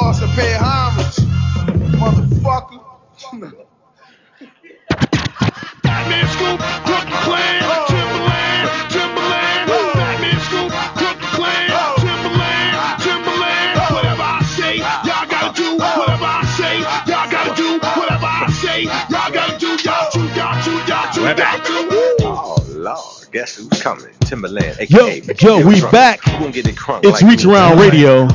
pause to pay homage, motherfucker. Batman Scoop, Crook Clan, Timberland. Batman Scoop, Crook Clan, Timberland. Whatever I say, y'all gotta do. Whatever I say, y'all gotta do. Whatever I say, y'all gotta do. Y'all too. Oh Lord, guess who's coming? Timberland, aka Yo, we back. It's Reach Around Radio.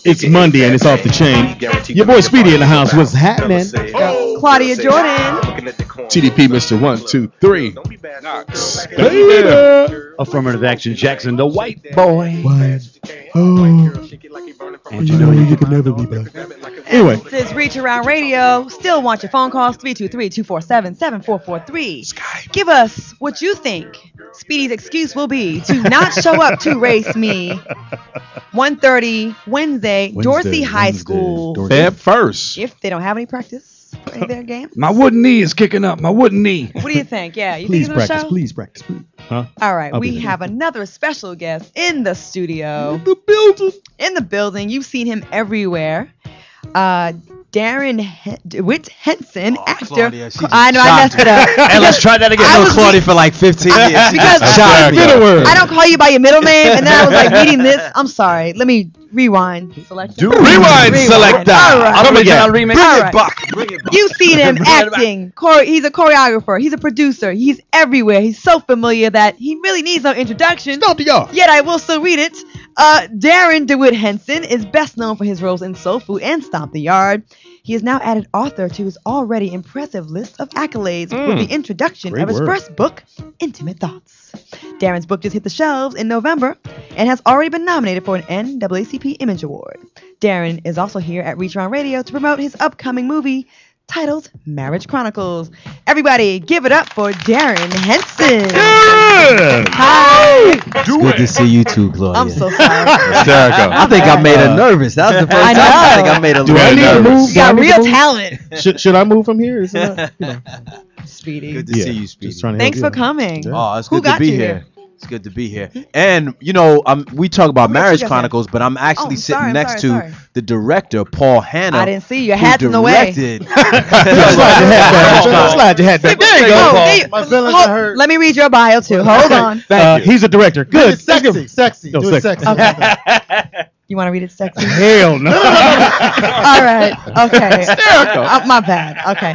It's Monday and it's off the chain. Your boy Speedy in the house. What's happening? Claudia Jordan. TDP Mr. 123. Affirmative Action Jackson, the white boy. And you know you can never be back. Anyway. This is Reach Around Radio. Still want your phone calls, 323-247-7443. Give us what you think Speedy's excuse will be to not show up to race me. 1:30 Wednesday, Dorsey High School. Feb 1st. If they don't have any practice for any of their games. My wooden knee is kicking up. My wooden knee. What do you think? Yeah, you Please think it's practice. show? Please practice. Please. Huh? All right, we have another special guest in the studio. In the building. You've seen him everywhere. Darren Henson, actor. Claudia, I know, I messed it up. Hey, let's try that again. I know Claudia for like 15 years. Because I don't call you by your middle name, and then I was like reading this. I'm sorry. Let me rewind. Select. Rewind. Select that. All right. I'll remix. Bring it back. You've seen him acting. He's a choreographer. He's a producer. He's everywhere. He's so familiar that he really needs no introduction. Stomp the yard. Yet I will still read it. Darren DeWitt Henson is best known for his roles in Soul Food and Stomp the Yard. He has now added author to his already impressive list of accolades with the introduction of his first book, Intimate Thoughts. Darren's book just hit the shelves in November and has already been nominated for an NAACP Image Award. Darren is also here at Reach Around Radio to promote his upcoming movie titled Marriage Chronicles. Everybody, give it up for Darren Henson. Yeah. Hi. It's good to see you too, Claudia. I'm so sorry. Hysterical. I think I made her nervous. That was the first I time I think know. I made her Do I need to nervous. move? You got real talent. Should I move from here? Is that, Speedy. Good to see you, Speedy. just trying to Thanks help for you out. coming. Yeah. Oh, it's Who good to got be you here. It's good to be here. And, you know, we talk about Who Marriage got you? Chronicles, but I'm actually Oh, sorry, sitting next sorry. to the director, Paul Hanna. I didn't see your who hat's in the way. directed- Slide your hat back. There you go. Hey, My feelings hold- are hurt. Let me read your bio too. Hold on. He's a director. Good. Sexy. No, Do it sexy. sexy. You want to read it sexy? Hell no. All right. Okay. Hysterical. My bad. Okay.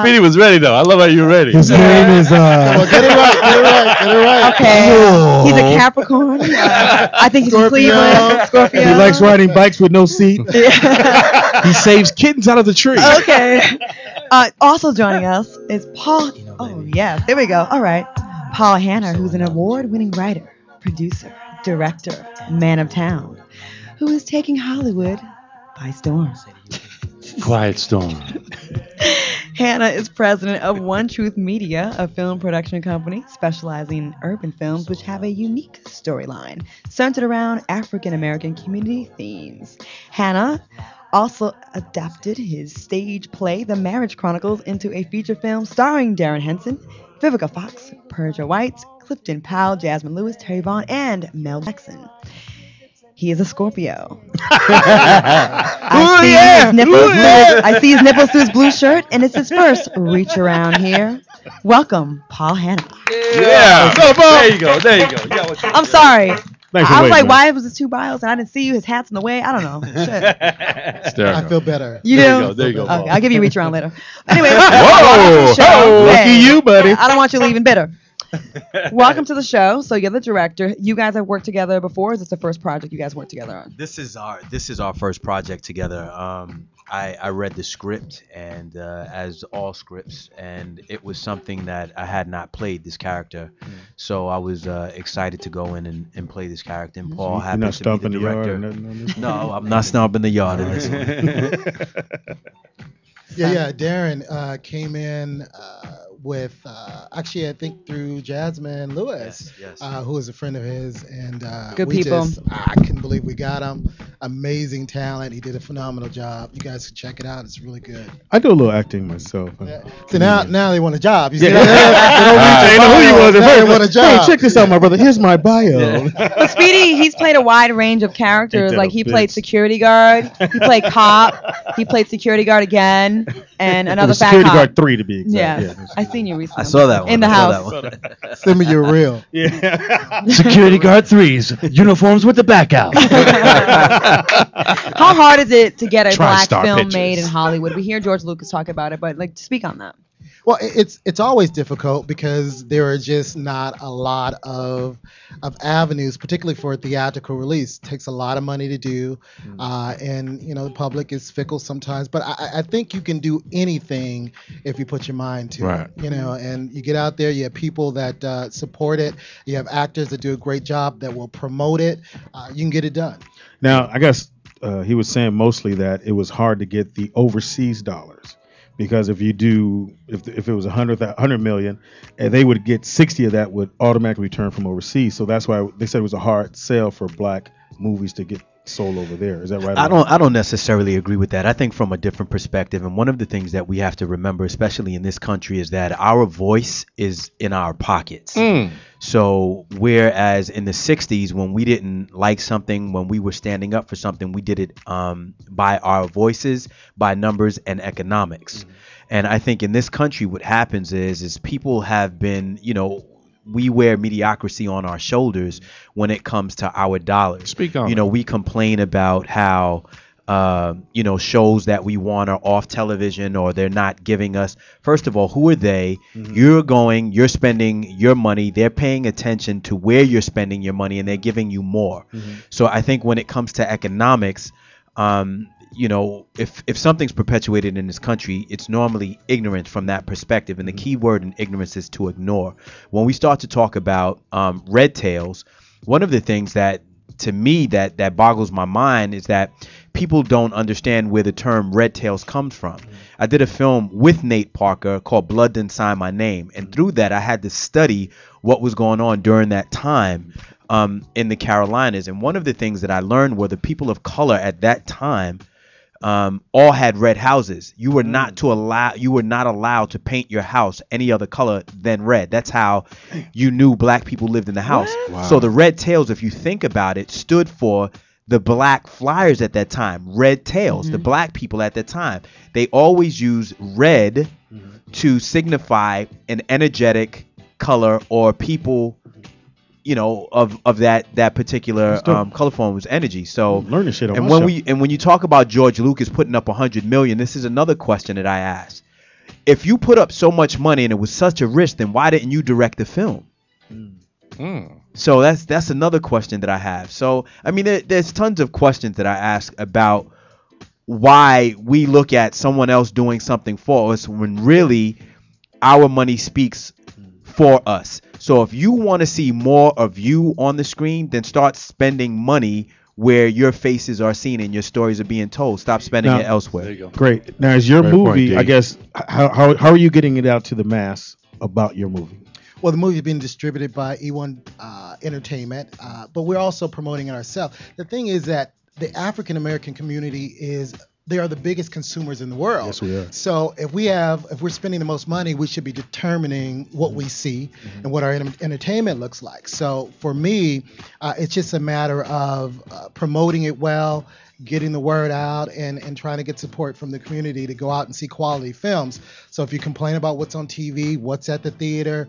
Speedy was ready though. I love how you're ready. His name is Well, get it right. Okay. He's a Capricorn. I think he's in Cleveland. Scorpio. He likes riding bikes with no seat. He saves kittens out of the tree. Okay. Also joining us is Paul. Oh, yes. There we go. All right. Paul Hanna, who's an award-winning writer, producer, director, man of town, who is taking Hollywood by storm. Quiet Storm. Hanna is president of One Truth Media, a film production company specializing in urban films which have a unique storyline centered around African American community themes. Hanna also adapted his stage play, The Marriage Chronicles, into a feature film starring Darren Henson, Vivica Fox, Persia White, Clifton Powell, Jasmine Lewis, Terry Vaughn, and Mel Jackson. He is a Scorpio. I see his nipples through his blue shirt, and it's his first reach around here. Welcome, Paul Hanna. Yeah. There you go. I'm sorry. Thanks for I was waiting, like, man. why was it two bios and I didn't see you? His hat's in the way. I don't know. Shit. I feel better. You do? There you go. Okay, I'll give you a reach around later. Anyway, Whoa. show. Lucky Hey, you, buddy. I don't want you leaving bitter. Welcome to the show. So you're the director. You guys have worked together before. Or is this the first project you guys worked together on? This is our first project together. I read the script, and as all scripts, and it was something that I had not played this character, so I was excited to go in and play this character. And Paul You're not happens to be stomping the the yard director. or nothing on this? No, I'm not stomping the yard in this one. Yeah. Darren came in with actually I think through Jasmine Lewis, Yes. who is a friend of his, and Good we people. I couldn't believe we got him. Amazing talent. He did a phenomenal job. You guys should check it out. It's really good. I do a little acting myself. Yeah. So now they want a job. You see Yeah. that? They know who you was at Now they first. want a job. Hey, check this out, my brother. Here's my bio. But Speedy, he's played a wide range of characters. Ain't that Like a he bitch? played security guard, he played cop, he played security guard again, and It another was fat Security cop. Guard 3 to be exact. Yeah, I seen you recently. I saw that one. in the I saw house. that one. Send me your reel. Yeah. Security guard 3s, uniforms with the back out. How hard is it to get a black TriStar film Pictures. made in Hollywood? We hear George Lucas talk about it, but like, speak on that. Well, it's always difficult because there are just not a lot of avenues, particularly for a theatrical release. It takes a lot of money to do, and you know the public is fickle sometimes. But I think you can do anything if you put your mind to Right. it. You know, and you get out there. You have people that support it. You have actors that do a great job that will promote it. You can get it done. Now, I guess he was saying mostly that it was hard to get the overseas dollars. Because if you do, if it was 100 million, and they would get 60 of that would automatically return from overseas. So that's why they said it was a hard sell for black movies to get sold over there. Is that right? I don't necessarily agree with that. I think from a different perspective, and one of the things that we have to remember, especially in this country, is that our voice is in our pockets. So whereas in the 60s, when we didn't like something, when we were standing up for something, we did it by our voices, by numbers and economics. And I think in this country, what happens is people have been, you know, we wear mediocrity on our shoulders when it comes to our dollars. Speak on You know, we complain about how you know, shows that we want are off television or they're not giving us. First of all, who are they? You're spending your money. They're paying attention to where you're spending your money and they're giving you more. So I think when it comes to economics, you know, if something's perpetuated in this country, it's normally ignorance from that perspective. And the key word in ignorance is to ignore. When we start to talk about red tails, one of the things that to me that boggles my mind is that people don't understand where the term red tails comes from. I did a film with Nate Parker called Blood Didn't Sign My Name. And through that, I had to study what was going on during that time in the Carolinas. And one of the things that I learned were the people of color at that time all had red houses. You were not allowed to paint your house any other color than red. That's how you knew black people lived in the house. Wow. So the red tails, if you think about it, stood for the black flyers at that time. Red tails, the black people at that time. They always use red to signify an energetic color or people, you know, of that particular color form was energy. So learning shit on and my when show. when you talk about George Lucas putting up 100 million, this is another question that I asked. If you put up so much money and it was such a risk, then why didn't you direct the film? So that's another question that I have. So I mean, there's tons of questions that I ask about why we look at someone else doing something for us when really our money speaks for us. So if you want to see more of you on the screen, then start spending money where your faces are seen and your stories are being told. Stop spending it elsewhere. There you go. Great. Now, is your Great point, movie, D. I guess, how are you getting it out to the mass about your movie? Well, the movie is being distributed by E1 Entertainment, but we're also promoting it ourselves. The thing is that the African American community they are the biggest consumers in the world. Yes, we are. So if we're spending the most money, we should be determining what we see and what our entertainment looks like. So for me, it's just a matter of promoting it well, getting the word out, and trying to get support from the community to go out and see quality films. So if you complain about what's on TV, what's at the theater,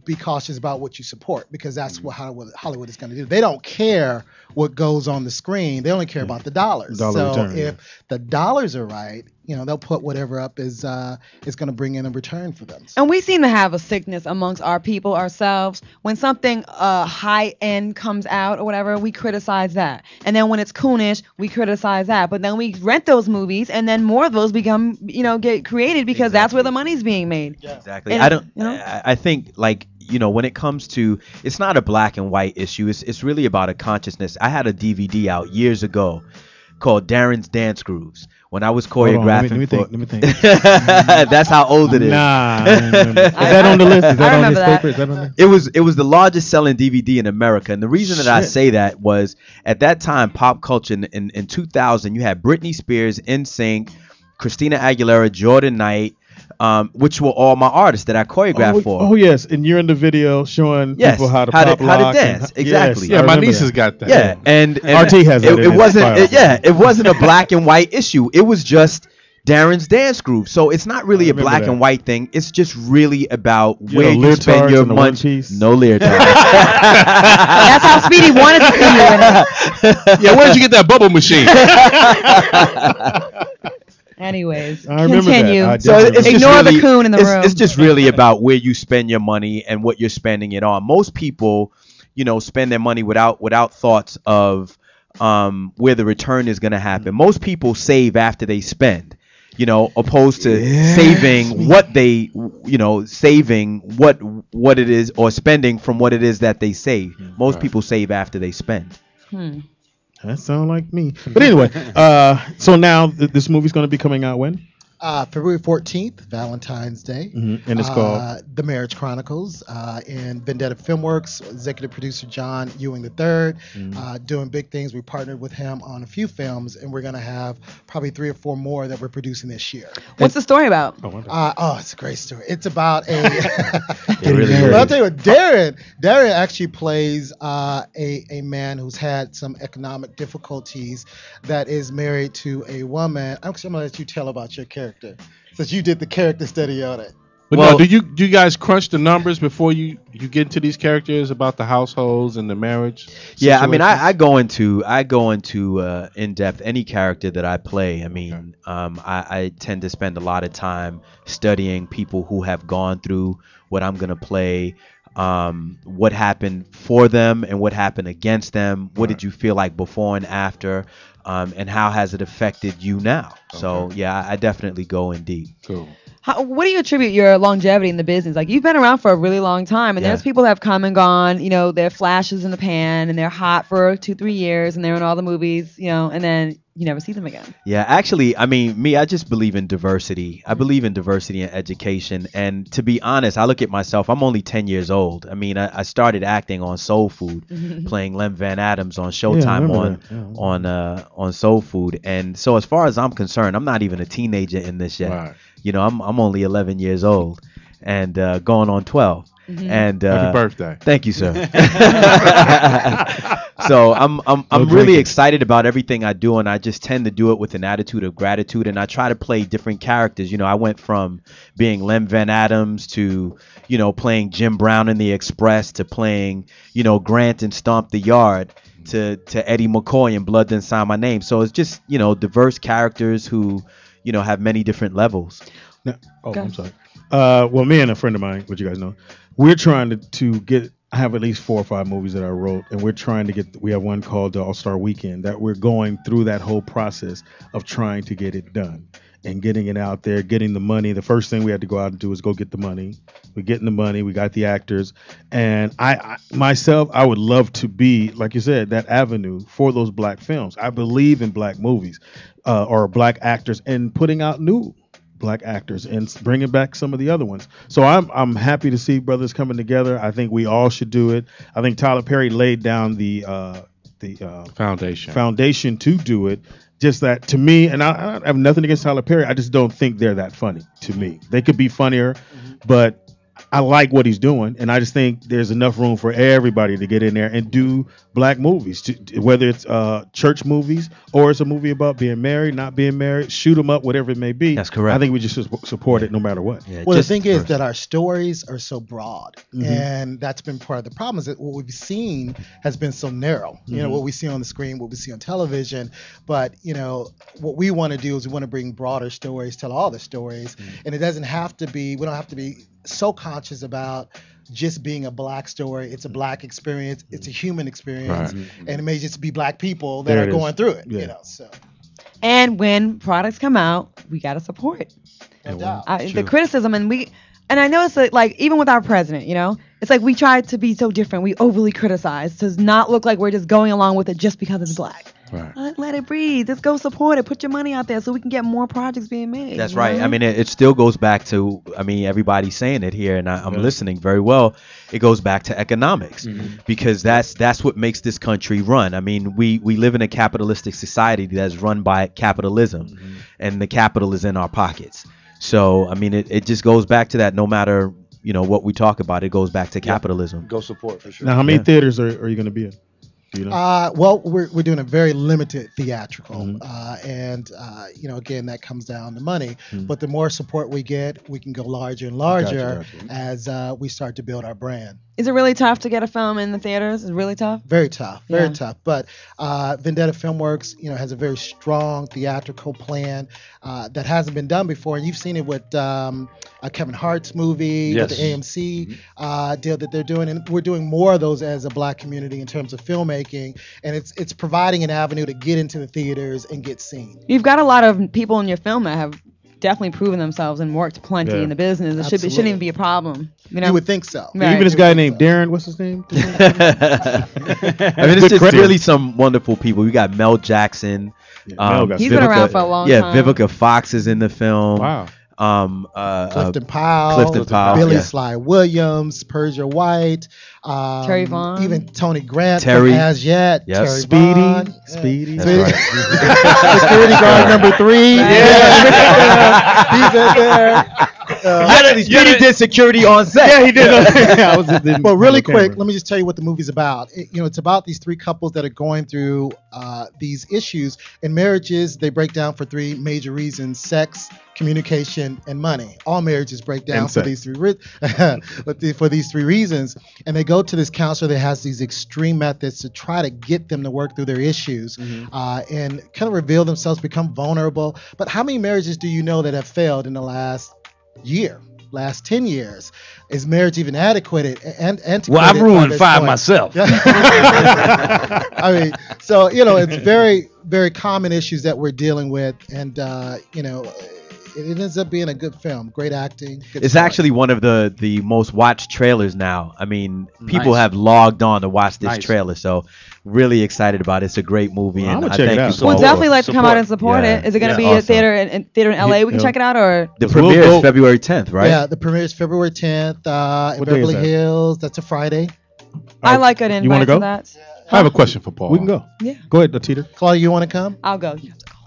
be cautious about what you support, because that's what Hollywood is going to do. They don't care what goes on the screen. They only care about the dollars. Dollar So return, if the dollars are right, you know, they'll put whatever up is going to bring in a return for them. And we seem to have a sickness amongst our people ourselves. When something high end comes out or whatever, we criticize that. And then when it's coonish, we criticize that. But then we rent those movies, and then more of those become, you know, get created because that's where the money's being made. Exactly. And, I don't. you know? I think, like, you know, when it comes to, it's not a black and white issue. It's really about a consciousness. I had a DVD out years ago called Darren's Dance Grooves. When I was Hold on, choreographing, let me think. that's how old it is. Nah, I don't remember. Is that on the list? Is that on his remember that. paper? Is that on there? It was the largest selling DVD in America, and the reason that I Shit. say that was at that time, pop culture in 2000, you had Britney Spears, NSYNC, Christina Aguilera, Jordan Knight, which were all my artists that I choreographed for. Oh yes, and you're in the video showing people how to pop lock dance. and, Exactly. Yes, Yeah, I my remember niece that. has got that. Yeah, and RT has that in it his wasn't. file. It wasn't a black and white issue. It was just Darren's Dance Groove. So it's not really a remember black that. and white thing. It's just really about You where know, you spend leotards your and the money. one piece? No leotard. That's how Speedy wanted to see you in it. Yeah, where did you get that bubble machine? Anyways, I remember continue. that. So it's just Ignore the really- coon in the room. It's just really about where you spend your money and what you're spending it on. Most people, spend their money without thoughts of where the return is going to happen. Most people save after they spend. Opposed to saving what they, saving what it is or spending from what it is that they save. Most people save after they spend. That sounds like me. But anyway, so now this movie's going to be coming out when? February 14th, Valentine's Day. Mm-hmm. And it's called? The Marriage Chronicles. And Vendetta Filmworks, executive producer John Ewing III, doing big things. We partnered with him on a few films, and we're going to have probably 3 or 4 more that we're producing this year. What's the story about? It's a great story. It's about a. really is. Well, I'll tell you what, Darren actually plays a man who's had some economic difficulties that is married to a woman. I'm going to let you tell about your character, since you did the character study on it. But Well- no, do you guys crunch the numbers before you get into these characters about the households and the marriage? Yeah, I mean, situations? I go into in depth any character that I play. I mean, I tend to spend a lot of time studying people who have gone through what I'm gonna play, what happened for them and what happened against them. What did you feel like before and after, and how has it affected you now? So yeah, I definitely go in deep. Cool. What do you attribute your longevity in the business? Like, you've been around for a really long time, and there's people that have come and gone. They're flashes in the pan, and they're hot for 2-3 years, and they're in all the movies. And then you never see them again. Yeah, actually, I mean, I just believe in diversity. I believe in diversity in education. And to be honest, I look at myself, I'm only 10 years old. I mean, I started acting on Soul Food, playing Lem Van Adams on Showtime on Soul Food. And so as far as I'm concerned, I'm not even a teenager in this yet. Right. I'm only 11 years old and going on 12. And Happy birthday. Thank you, sir. So I'm really excited about everything I do, and I just tend to do it with an attitude of gratitude, and I try to play different characters. I went from being Lem Van Adams to, playing Jim Brown in The Express to playing, Grant and Stomp the Yard to Eddie McCoy in Blood Didn't Sign My Name. So it's just, diverse characters who, have many different levels. I'm sorry. Well, me and a friend of mine, which you guys know, we're trying to get. I have at least 4 or 5 movies that I wrote, and we're trying to get. We have one called the All-Star Weekend that we're going through that whole process of trying to get it done and getting it out there, getting the money. The first thing we had to go out and do is go get the money. We're getting the money. We got the actors, and I myself, I would love to be, like you said, that avenue for those black films. I believe in black movies or black actors and putting out new black actors and bringing back some of the other ones. So I'm happy to see brothers coming together. I think we all should do it. I think Tyler Perry laid down the foundation to do it. Just that, to me, and I have nothing against Tyler Perry, I just don't think they're that funny to me. They could be funnier, but I like what he's doing, and I just think there's enough room for everybody to get in there and do black movies, whether it's church movies or it's a movie about being married, not being married, shoot them up, whatever it may be. That's correct. I think we just support it no matter what. Yeah, Well, the thing is that our stories are so broad, and that's been part of the problem. Is that what we've seen has been so narrow. What we see on the screen, what we see on television. But what we want to do is we want to bring broader stories, tell all the stories, and it doesn't have to be. We don't have to be so conscious about just being a black story. It's a black experience. It's a human experience, and it may just be black people that are going through it. Yeah. So. And when products come out, we gotta support. No doubt. The criticism, and I notice that, like, even with our president, it's like we try to be so different. We overly criticize to not look like we're just going along with it just because it's black. Right. Let it breathe. Just go support it. Put your money out there so we can get more projects being made. That's you right. know? I mean, it still goes back to, I mean, everybody's saying it here, and I'm listening very well. It goes back to economics, because that's what makes this country run. I mean, we live in a capitalistic society that's run by capitalism, and the capital is in our pockets. So, I mean, it just goes back to that. No matter, what we talk about, it goes back to capitalism. Go support for sure. Now, how many theaters are you going to be in? Do you know? Well, we're doing a very limited theatrical, and again, that comes down to money. But the more support we get, we can go larger and larger as we start to build our brand. Is it really tough to get a film in the theaters? Is it really tough? Very tough, very tough. But Vendetta Filmworks, has a very strong theatrical plan that hasn't been done before. And you've seen it with Kevin Hart's movie, with the AMC deal that they're doing. And we're doing more of those as a Black community in terms of filmmaking. And it's providing an avenue to get into the theaters and get seen. You've got a lot of people in your film that have definitely proven themselves and worked plenty in the business. It shouldn't even be a problem. You would think so. Right. Even this guy named Darren, what's his name? I mean, it's just really some wonderful people. You got Mel Jackson. He's been around for a long time. Yeah, Vivica Fox is in the film. Wow. Clifton Powell, Billy Sly Williams, Persia White, Terry Vaughn, even Tony Grant Terry, from As Yet, yep. Terry Speedy, Vaughn, Speedy. That's right. Security guard number 3. He's in there. Speedy did security on set. Yeah, he did. Well, really quick, let me just tell you what the movie's about. It's about these 3 couples that are going through these issues. In marriages, they break down for 3 major reasons: sex, communication, and money. All marriages break down for these 3 for these 3 reasons. And they go to this counselor that has these extreme methods to try to get them to work through their issues and kind of reveal themselves, become vulnerable. But how many marriages do you know that have failed in the last year, last 10 years? Is marriage even adequate? Well, I've ruined 5 myself. I mean, so, it's very, very common issues that we're dealing with. And, it ends up being a good film. Great acting. It's actually one of the most watched trailers now. I mean, people have logged on to watch this trailer. So really excited about it. It's a great movie. Well, and I'm I gonna check thank it you out. so We'll much. definitely like to come out and support it. Is it going to be a theater in LA? We can check it out, or the premiere is February 10th, right? Yeah, the premiere is February 10th in Beverly Hills. That's a Friday. I like an invite to that. I have a question for Paul. We can go. Yeah. Go ahead, Teeter. Claudia, you want to come? I'll go.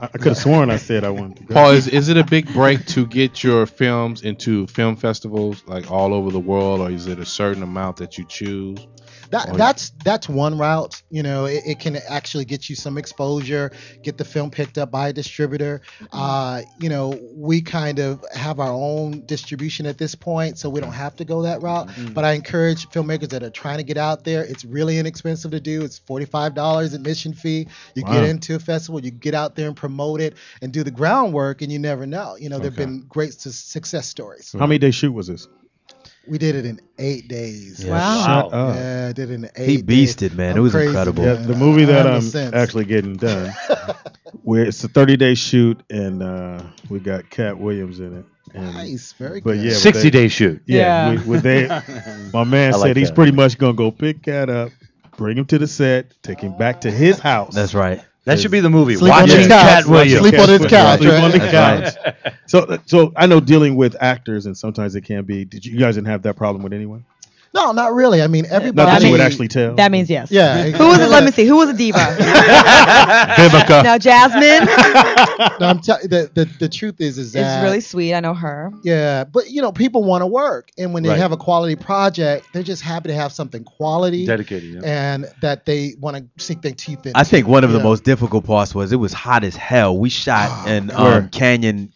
I could have sworn I said I wanted to go. Paul, is it a big break to get your films into film festivals like all over the world, or is it a certain amount that you choose? That's one route. It can actually get you some exposure, get the film picked up by a distributor. We kind of have our own distribution at this point, so we don't have to go that route. But I encourage filmmakers that are trying to get out there. It's really inexpensive to do. It's $45 admission fee. You get into a festival, you get out there and promote it and do the groundwork, and you never know. There've been great success stories. How many day shoot was this? We did it in 8 days. Yeah. Wow. Shut up. Yeah, I did it in 8 days. He beasted, man. It was crazy, incredible. Yeah, man. the movie that I'm sense. actually getting done, where it's a 30-day shoot, and we got Cat Williams in it. And, Nice, very but good. yeah, 60-day shoot. Yeah, Yeah. my man I said like he's that. pretty much gonna go pick Cat up, bring him to the set, take him back to his house. That's right. That should be the movie. Sleep on Watching his couch. Cat Williams. Sleep on his couch, Sleep right? on the That's couch. So I know dealing with actors, and sometimes it can be. Did you guys didn't have that problem with anyone? No, not really. I mean, everybody. Not that you would means- actually tell. That means yes. Yeah. Who was it? Let me see. Who was a diva? Vivica. Now, Jasmine No, I'm the truth is is that really sweet. I know her. yeah, but people want to work, and when they Right. have a quality project, they're just happy to have something quality Dedicated. Yeah. and that they want to sink their teeth in. I think one of the Yeah. most difficult parts was it was hot as hell. We shot in Where? Canyon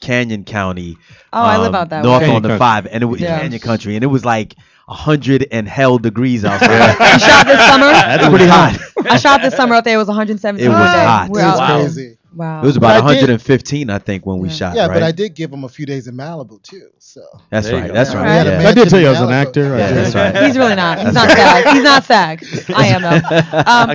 County. Oh, I live out that north way. on the Canyon 5, and it was Yeah. Canyon Country, and it was like 100 and hell degrees outside. You shot this summer? That's pretty hot. I shot this summer out there. It was 117. It was one day. hot. We're It was out there. crazy. Wow. It was about But I did- 115, I think, when we shot. Yeah, right? but I did give them a few days in Malibu too. So That's There you right. go. That's Yeah. right. We had a Yeah. man- I did tell you I was an Malibu. actor. Yeah, that's right. He's really not. He's That's not right. SAG. He's not SAG. I am though.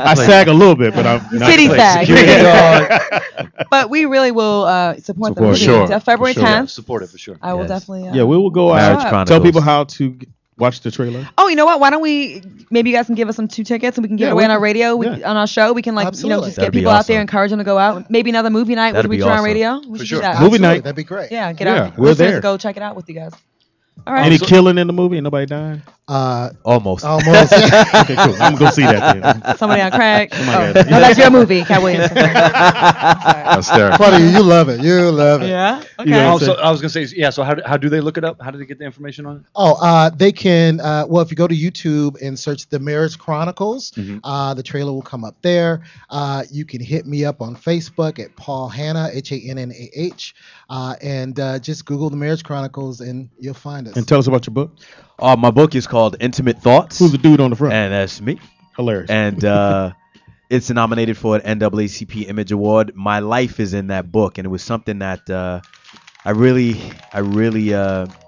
I sag a little bit, but I'm not City like SAG. security. But we really will support the movie. Sure. Until February For sure. 10th. Support it for sure. I will Yes. definitely. Yeah, we will go Marriage out. Chronicles. Tell people how to watch the trailer? Oh, you know what? Why don't we? Maybe you guys can give us some 2 tickets and we can give it away on our radio, on our show. We can Absolutely. just That'd get be people out there, awesome. encourage them to go out. Maybe another movie night That'd with be Reach Around awesome. Radio. We For should sure. do that. Movie Absolutely, night. that'd be great. Yeah, get Yeah, out. we're Listeners, there. go check it out with you guys. All right. Any killing in the movie? Ain't nobody dying? Almost. Almost. Okay, cool. I'm gonna go see that then. Somebody on crack. Somebody No, got- that's your movie, Cat Williams. That's terrible. Funny, you love it. You love it. Yeah. Okay. know, Also, I was gonna say, yeah. So how do they look it up? How do they get the information on it? Oh, they can. Well, if you go to YouTube and search The Marriage Chronicles, the trailer will come up there. You can hit me up on Facebook at Paul Hannah, HANNAH, and just Google The Marriage Chronicles and you'll find us. And tell us about your book. My book is called Intimate Thoughts. Who's the dude on the front? And that's me. Hilarious. And it's nominated for an NAACP Image Award. My life is in that book, and it was something that I really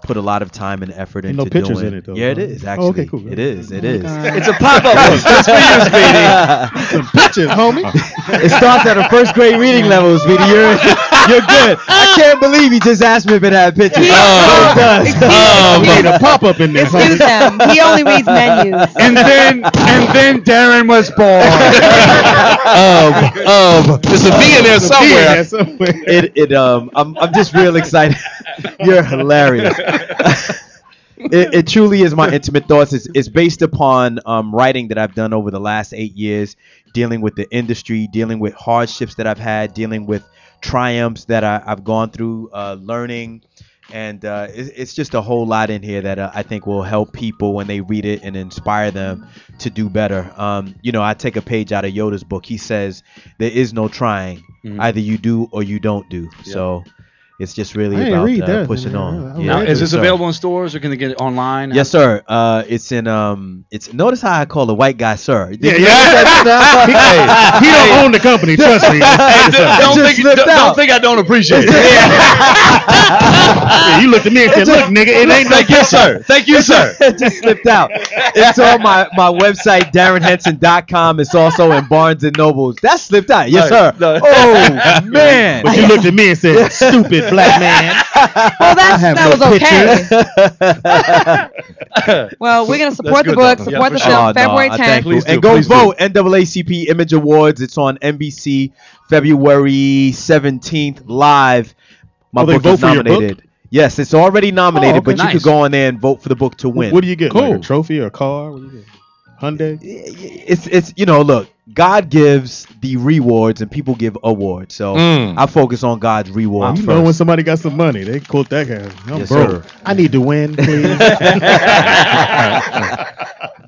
put a lot of time and effort into no pictures doing. in it, though, Yeah, it huh? is actually. Oh, okay, cool. It is. It is. It's a pop-up book just for you, Speedy. Some pictures, homie. It starts at a first grade reading level, Speedy. You're good. I can't believe he just asked me if it had pictures. Oh, it does. We need a pop up in there. Excuse him. He only reads menus. And then Darren was born. There's a V in there somewhere. I'm just real excited. You're hilarious. It truly is my intimate thoughts. It's based upon writing that I've done over the last 8 years, dealing with the industry, dealing with hardships that I've had, dealing with triumphs that I've gone through, learning. And it's just a whole lot in here that I think will help people when they read it and inspire them to do better. I take a page out of Yoda's book. He says, there is no trying. Either you do or you don't do. Yeah. So it's just really about pushing on. Now, is this sir. available in stores or can they get it online? Yes, sir. It's in notice how I call the white guy sir. He don't own the company, trust me. Don't think I don't appreciate it. Yeah, you looked at me and said, look, nigga, it ain't no Thank you, sir. Thank you, sir. It just slipped out. It's on my website, DarrenHenson.com. It's also in Barnes and Nobles. That slipped out. Yes, sir. No. Oh, man. But you looked at me and said, stupid black man. Well, that was okay. Well, we're gonna support the book, support the film, February 10th. Please do, and go vote. NAACP Image Awards. It's on NBC February 17th live. My book is nominated. Yes, it's already nominated, but you could go on there and vote for the book to win. What do you get? Cool. Like a trophy or a car? What do you get? Hyundai? It's look, God gives the rewards and people give awards. So I focus on God's rewards You first. know when somebody got some money, they quote that guy. I'm Yes, broke. sir. I need to win, please.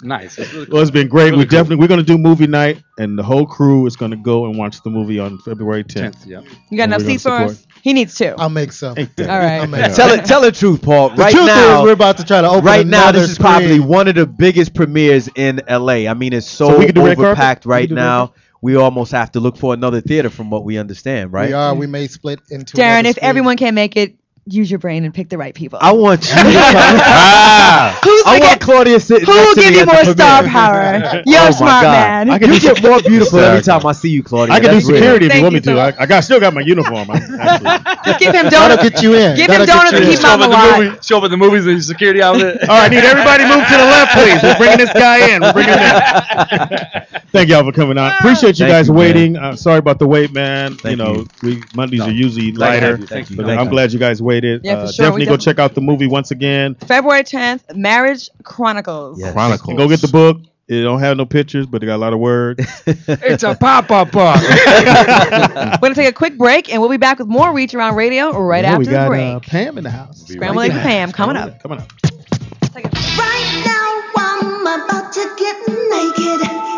Nice. Really Well, it's been great. We're going to do movie night, and the whole crew is going to go and watch the movie on February 10th. Yeah. You got enough we're gonna seats for us? support. He needs 2. I'll make some. Ain't that- All right. I'll make Tell the truth, Paul. The Right truth now, is we're about to try to open right now, another this is screen. probably one of the biggest premieres in LA. I mean, it's so, So we can do red carpet? overpacked We right can do red now. carpet? We almost have to look for another theater, from what we understand, right? We may split into Darren, another if screen. everyone can't make it, use your brain and pick the right people. I want you to come. Who's I the want Claudia sitting Who will next to give me you at the more star premiere. power? You're Oh a my smart God. man. I can you get more beautiful every time I see you, Claudia. I can do That's real. security if Thank you want me you so to. much. I still got my uniform. Actually. Just give him That'll donuts. get you in. Give him That'll donuts get and you keep in. him on the line. Show up at the movies and security outfit. All right, need everybody move to the left, please. We're bringing this guy in. We're bringing him in. Thank y'all for coming on. Appreciate you Thank guys you, man. waiting. Sorry about the wait, man. Thank you. Mondays are usually lighter. Thank you. But Thank I'm you. glad you guys waited. Yeah, for sure. Definitely go check out the movie once again. February 10th, Marriage Chronicles. Yes. Chronicles. And go get the book. It don't have no pictures, but it got a lot of words. It's a pop-up book. We're going to take a quick break, and we'll be back with more Reach Around Radio right Yeah, after we the got break. Pam in the house. Scramble Eggs with Pam coming up. Coming up. Right now I'm about to get naked.